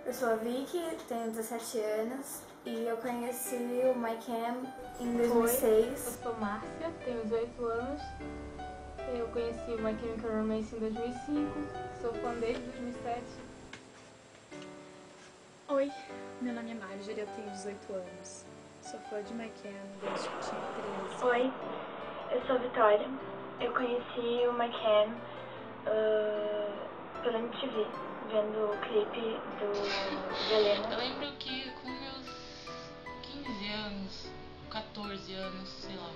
Eu sou a Vicky, tenho 17 anos e eu conheci o My Chem em 2006. Eu sou Márcia, tenho 18 anos. Eu conheci o My Chemical Romance em 2005, sou fã desde 2007. Oi, meu nome é Marjorie, eu tenho 18 anos. Sou fã de My Chem desde que tinha 13. Oi, eu sou a Vitória. Eu conheci o My Chem pela MTV, vendo o clipe de Helena. Eu lembro que com meus 15 anos, 14 anos, sei lá,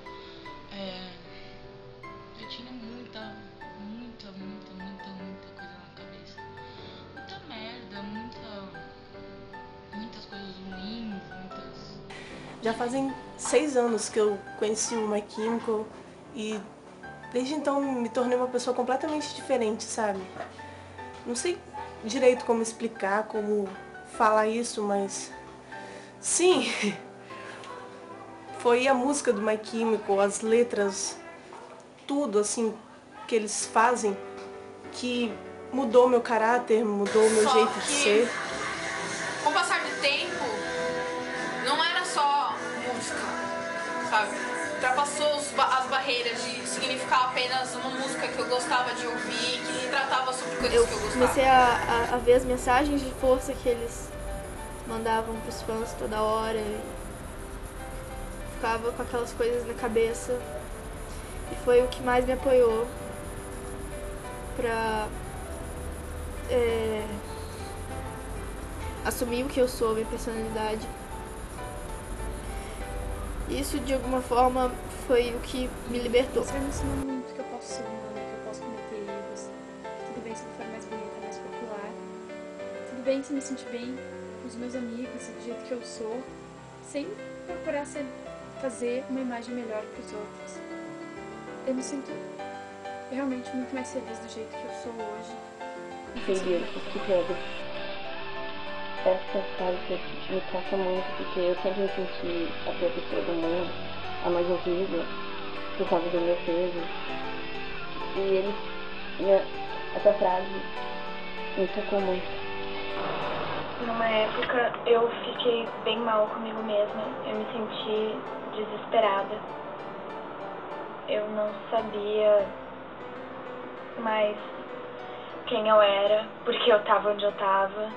eu tinha muita coisa na cabeça. Muita merda, muitas coisas ruins, Já fazem 6 anos que eu conheci o My Chemical e desde então me tornei uma pessoa completamente diferente, sabe? Não sei direito como explicar, como falar isso, mas sim, foi a música do My Chemical, as letras, tudo assim que eles fazem que mudou meu caráter, mudou meu jeito de ser. Com o passar do tempo, não era só música, sabe? Ultrapassou as barreiras de significar apenas uma música que eu gostava de ouvir, que tratava sobre coisas que eu gostava. Comecei a ver as mensagens de força que eles mandavam pros fãs toda hora e ficava com aquelas coisas na cabeça. E foi o que mais me apoiou pra assumir o que eu sou, minha personalidade. Isso, de alguma forma, foi o que me libertou. Isso vai me ensinar muito que eu posso ser humana, que eu posso cometer erros, que tudo bem se não for mais bonita, mais popular. Tudo bem se me sentir bem com os meus amigos e do jeito que eu sou, sem procurar fazer uma imagem melhor para os outros. Eu me sinto realmente muito mais feliz do jeito que eu sou hoje. Feliz, porque essa fase me toca muito, porque eu sempre me senti a pior pessoa do mundo, a mais horrível, por causa do meu peso. Essa frase me tocou muito. Numa época eu fiquei bem mal comigo mesma, eu me senti desesperada. Eu não sabia mais quem eu era, porque eu tava onde eu tava.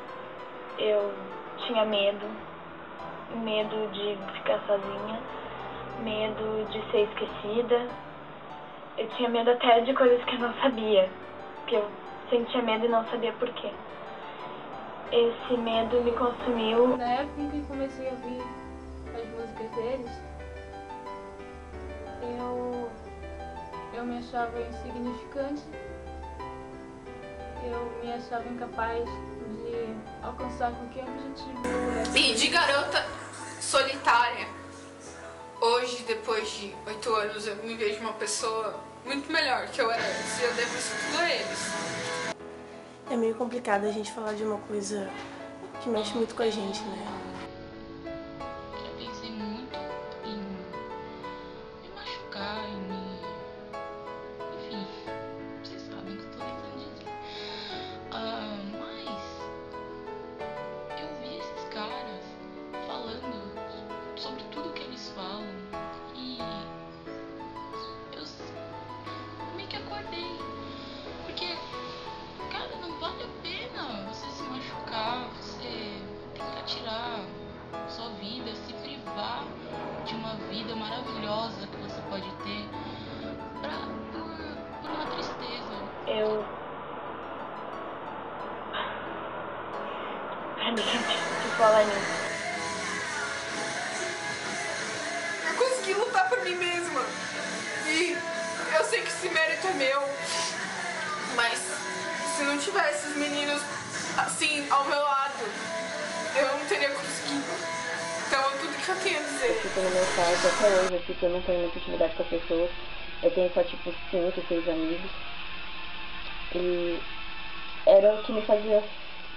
Eu tinha medo de ficar sozinha, medo de ser esquecida. Eu tinha medo até de coisas que eu não sabia, que eu sentia medo e não sabia por quê. Esse medo me consumiu. Na época em que comecei a ouvir as músicas deles, eu me achava insignificante, eu me achava incapaz de alcançar qualquer objetivo. E de garota solitária, hoje, depois de 8 anos, eu me vejo uma pessoa muito melhor que eu era antes, e eu devo isso tudo a eles. É meio complicado a gente falar de uma coisa que mexe muito com a gente, né? Já pensei muito em me machucar, enfim, vocês sabem o que eu tô tentando dizer. Mas eu vi esses caras falando sobre tudo que eles falam e eu meio que acordei, porque, cara, não vale a pena você se machucar, você tentar tirar sua vida, se privar de uma vida maravilhosa que você pode ter por uma tristeza. Pra mim, se falar nisso. Eu consegui lutar por mim mesma. E eu sei que esse mérito é meu. Mas se não tivesse os meninos assim ao meu lado, eu não teria conseguido. Então é tudo que eu tenho a dizer. Eu fico no meu quarto até hoje, porque eu não tenho muita intimidade com as pessoas. Eu tenho só tipo 5, 6 amigos. E era o que me fazia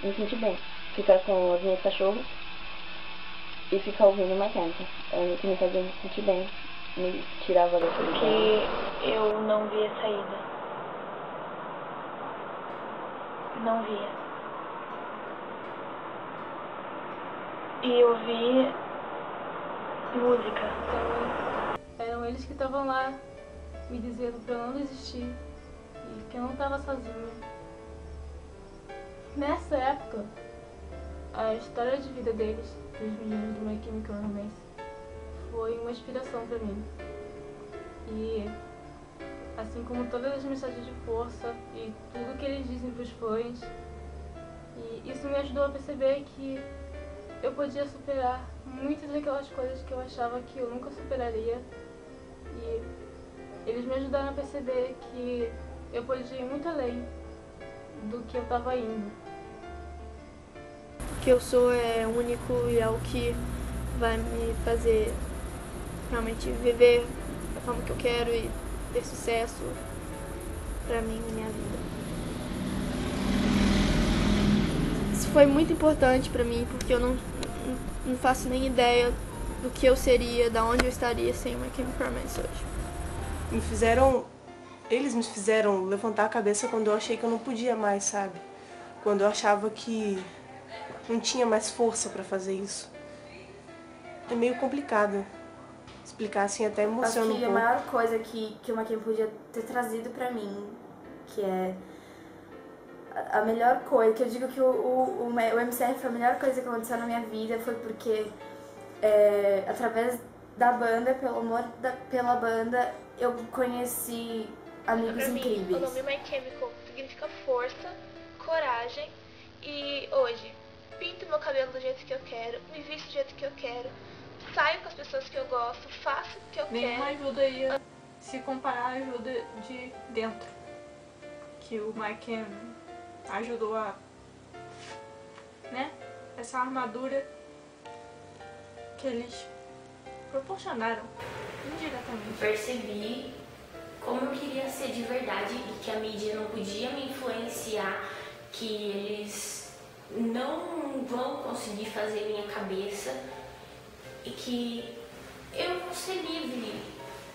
me sentir bem. Ficar com as minhas cachorras e ficar ouvindo My Chemical. Era o que me fazia me sentir bem. Me tirava da solidão. Porque eu não via saída. Não via. e ouvir música. Então, eram eles que estavam lá me dizendo pra eu não desistir e que eu não estava sozinha. Nessa época, a história de vida deles, dos meninos do My Chemical Romance, foi uma inspiração pra mim. E assim como todas as mensagens de força e tudo que eles dizem pros fãs, e isso me ajudou a perceber que eu podia superar muitas daquelas coisas que eu achava que eu nunca superaria. E eles me ajudaram a perceber que eu podia ir muito além do que eu estava indo. O que eu sou é único e é o que vai me fazer realmente viver da forma que eu quero e ter sucesso pra mim e minha vida. Isso foi muito importante pra mim, porque eu não faço nem ideia do que eu seria, da onde eu estaria sem o My Chemical Romance hoje. Eles me fizeram levantar a cabeça quando eu achei que eu não podia mais, sabe? Quando eu achava que não tinha mais força pra fazer isso. É meio complicado explicar, assim, até emociona um pouco. Acho que a maior coisa que o My Chemical podia ter trazido pra mim, que é a melhor coisa, que eu digo que o MCR foi a melhor coisa que aconteceu na minha vida, foi porque através da banda, pelo amor pela banda, eu conheci amigos incríveis. Mim, o nome My Chemical significa força, coragem, e hoje pinto meu cabelo do jeito que eu quero, me visto do jeito que eu quero, saio com as pessoas que eu gosto, faço o que eu quero. Nenhuma ajuda aí a se comparar à ajuda de dentro, que o Mike ajudou a, né, essa armadura que eles proporcionaram indiretamente. Percebi como eu queria ser de verdade e que a mídia não podia me influenciar, que eles não vão conseguir fazer minha cabeça e que eu vou ser livre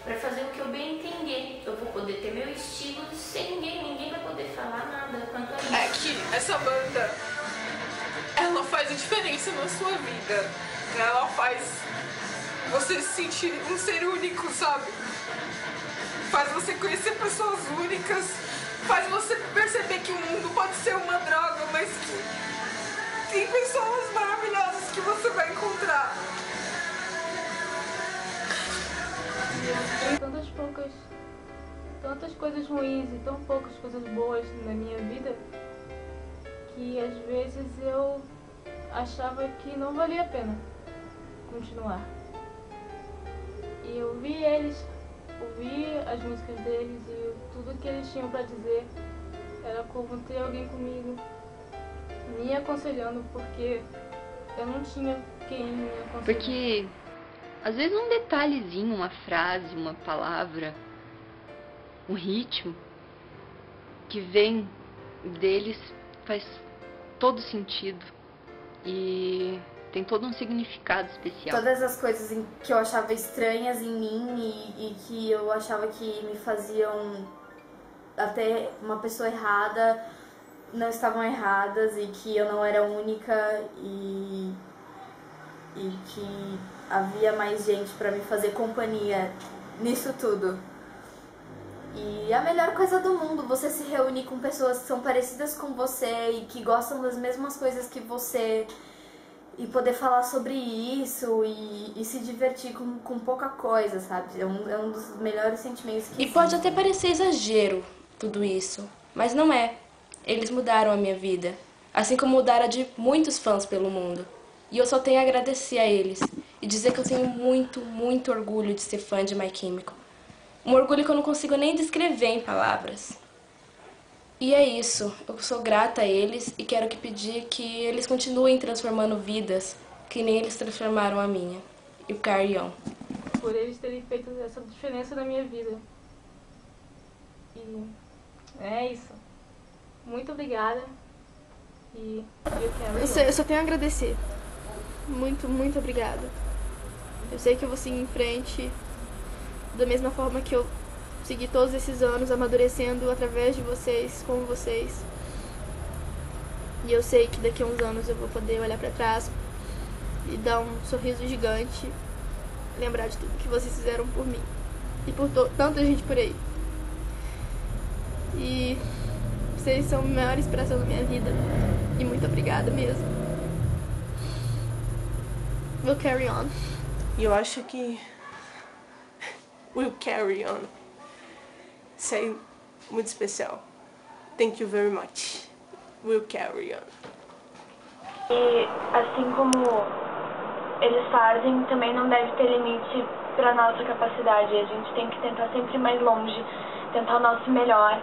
para fazer o que eu bem entender. Eu vou poder ter meu estilo sem ninguém vai poder falar nada quanto a isso. É que essa banda, ela faz a diferença na sua vida. Ela faz você se sentir um ser único, sabe? Faz você conhecer pessoas únicas, faz você perceber que o mundo pode ser uma droga, mas que tem pessoas maravilhosas que você vai encontrar. Tem tantas coisas ruins e tão poucas coisas boas na minha vida, que às vezes eu achava que não valia a pena continuar. E eu vi eles, ouvi as músicas deles e tudo que eles tinham pra dizer era como ter alguém comigo me aconselhando, porque eu não tinha quem me aconselhar. Porque às vezes um detalhezinho, uma frase, uma palavra, um ritmo que vem deles faz todo sentido e tem todo um significado especial. Todas as coisas que eu achava estranhas em mim e que eu achava que me faziam até uma pessoa errada, não estavam erradas, e que eu não era única e que havia mais gente pra me fazer companhia nisso tudo. E a melhor coisa do mundo, você se reunir com pessoas que são parecidas com você e que gostam das mesmas coisas que você, e poder falar sobre isso e se divertir com pouca coisa, sabe? É um dos melhores sentimentos que existe. E pode até parecer exagero tudo isso, mas não é. Eles mudaram a minha vida, assim como mudaram a de muitos fãs pelo mundo. E eu só tenho a agradecer a eles e dizer que eu tenho muito, muito orgulho de ser fã de My Chemical. Um orgulho que eu não consigo nem descrever em palavras. E é isso, eu sou grata a eles e quero pedir que eles continuem transformando vidas, que nem eles transformaram a minha. E o Carry On. Por eles terem feito essa diferença na minha vida. E é isso. Muito obrigada. E eu só tenho a agradecer. Muito, muito obrigada. Eu sei que eu vou seguir em frente da mesma forma que eu segui todos esses anos, amadurecendo através de vocês, com vocês. E eu sei que daqui a uns anos eu vou poder olhar pra trás e dar um sorriso gigante, lembrar de tudo que vocês fizeram por mim e por tanta gente por aí. E vocês são a maior inspiração da minha vida. E muito obrigada mesmo. We'll carry on. E eu acho que we'll carry on. Isso é muito especial. Thank you very much. We'll carry on. E assim como eles fazem, também não deve ter limite para nossa capacidade. A gente tem que tentar sempre ir mais longe, tentar o nosso melhor.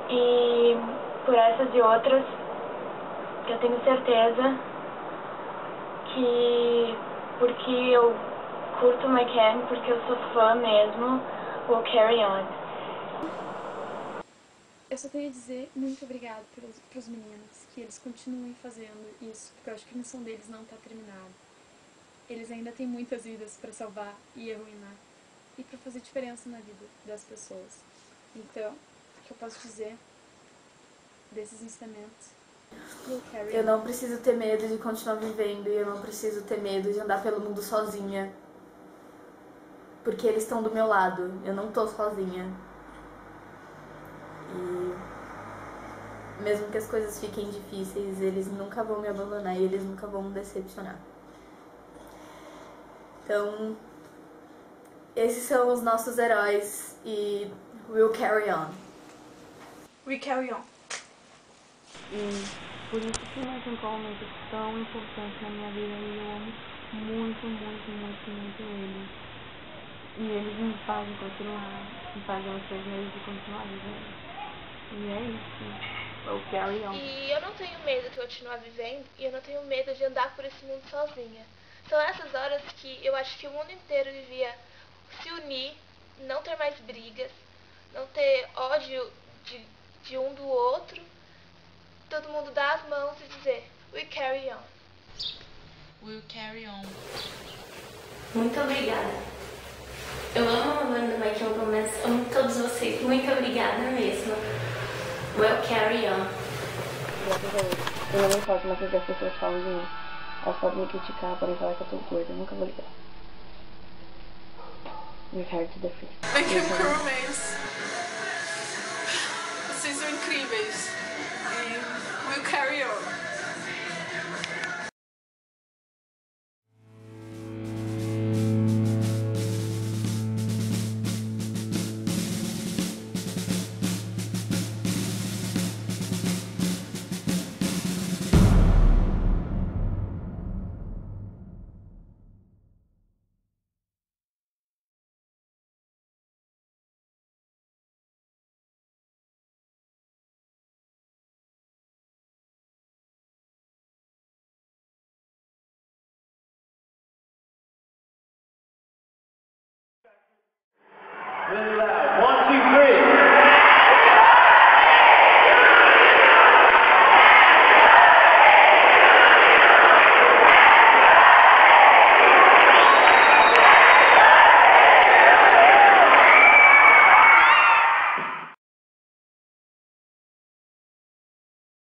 E por essas e outras, eu tenho certeza que porque eu curto My Chem, porque eu sou fã mesmo, we'll carry on. Eu só queria dizer muito obrigado pros meninos, que eles continuem fazendo isso, porque eu acho que a missão deles não tá terminada. Eles ainda têm muitas vidas para salvar e arruinar, e para fazer diferença na vida das pessoas. Então, o que eu posso dizer desses ensinamentos? Eu não preciso ter medo de continuar vivendo e eu não preciso ter medo de andar pelo mundo sozinha. Porque eles estão do meu lado, eu não tô sozinha. E mesmo que as coisas fiquem difíceis, eles nunca vão me abandonar e eles nunca vão me decepcionar. Então, esses são os nossos heróis e we'll carry on. We carry on. E por isso que mais um momento tão importante na minha vida e eu amo muito, muito, muito, muito eles. E eles me fazem continuar, me fazem os 6 meses de continuar vivendo. E é isso. We'll carry on. E eu não tenho medo de continuar vivendo e eu não tenho medo de andar por esse mundo sozinha. São essas horas que eu acho que o mundo inteiro devia se unir, não ter mais brigas, não ter ódio de um do outro. Todo mundo dar as mãos e dizer, we carry on. We'll carry on. Muito obrigada. Eu amo a banda My Chemical Romance, amo todos vocês. Muito obrigada mesmo. We'll carry on. Graças a Deus. Eu não importo mais o que as pessoas falam de mim. Elas podem me criticar, podem falar que eu tô gorda. Eu nunca vou ligar. We're here to the free. My Chemical Romance. Vocês são incríveis. E we'll carry on. Really loud. 1, 2, 3.